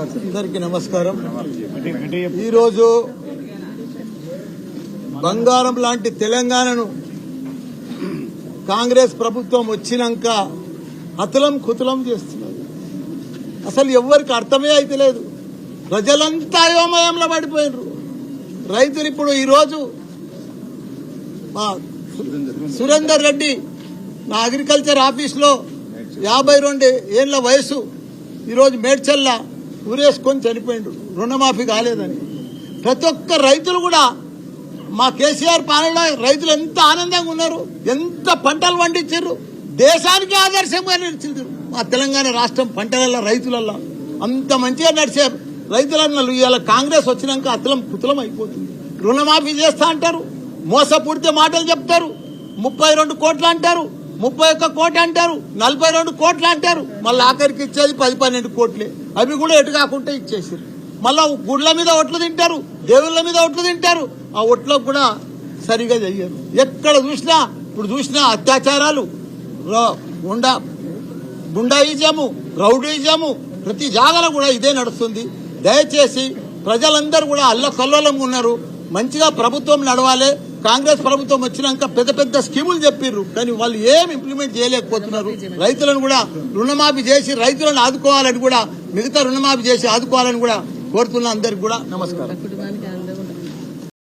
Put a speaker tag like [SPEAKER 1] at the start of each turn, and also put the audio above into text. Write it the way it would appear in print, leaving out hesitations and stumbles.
[SPEAKER 1] అందరికీ నమస్కారం. ఈరోజు బంగారం లాంటి తెలంగాణను కాంగ్రెస్ ప్రభుత్వం వచ్చినాక అతలం కుతలం చేస్తున్నారు. అసలు ఎవరికి అర్థమే అయితే లేదు. ప్రజలంతా అయోమయంలో పడిపోయినారు. రైతులు ఇప్పుడు ఈరోజు మా సురేందర్ రెడ్డి నా అగ్రికల్చర్ ఆఫీస్లో 52 ఏళ్ల వయసు ఈరోజు మేడ్చల్ల ఊరేసుకొని చనిపోయిండు, రుణమాఫీ కాలేదని. ప్రతి ఒక్క రైతులు కూడా మా కేసీఆర్ పాలనలో రైతులు ఎంత ఆనందంగా ఉన్నారు, ఎంత పంటలు పండించారు, దేశానికి ఆదర్శంగా నిలిచింది. మా తెలంగాణ రాష్ట్రం పంటలలో రైతులలో అంత మంచిగా నడిచారు. రైతులన్నలు ఇవాళ కాంగ్రెస్ వచ్చినాక అతలం కుతలం అయిపోతుంది. రుణమాఫీ చేస్తా అంటారు, మోసపూడితే మాటలు చెప్తారు, 32 కోట్లు అంటారు, 31 కోట్లు అంటారు, 42 కోట్లు అంటారు. మళ్ళీ ఆఖరికి ఇచ్చేది 10-12 కోట్లే. అవి కూడా ఎటు కాకుండా ఇచ్చేసారు. మళ్ళా గుడ్ల మీద ఒట్లు తింటారు, దేవుళ్ళ మీద ఒట్లు తింటారు. ఆ ఒట్లకు కూడా సరిగా చెయ్యరు. ఎక్కడ చూసినా ఇప్పుడు చూసినా అత్యాచారాలు, గుండాయిజము, రౌడీజము, ప్రతి జాగాలో కూడా ఇదే నడుస్తుంది. దయచేసి ప్రజలందరూ కూడా అల్లకల్లోలంగా ఉన్నారు. మంచిగా ప్రభుత్వం నడవాలి. కాంగ్రెస్ ప్రభుత్వం వచ్చినాక పెద్ద పెద్ద స్కీములు చెప్పిర్రు, కానీ వాళ్ళు ఏం ఇంప్లిమెంట్ చేయలేకపోతున్నారు. రైతులను కూడా రుణమాఫీ చేసి రైతులను ఆదుకోవాలని కూడా, మిగతా రుణమాఫీ చేసి ఆదుకోవాలని కూడా కోరుతున్నా. అందరికి కూడా నమస్కారం.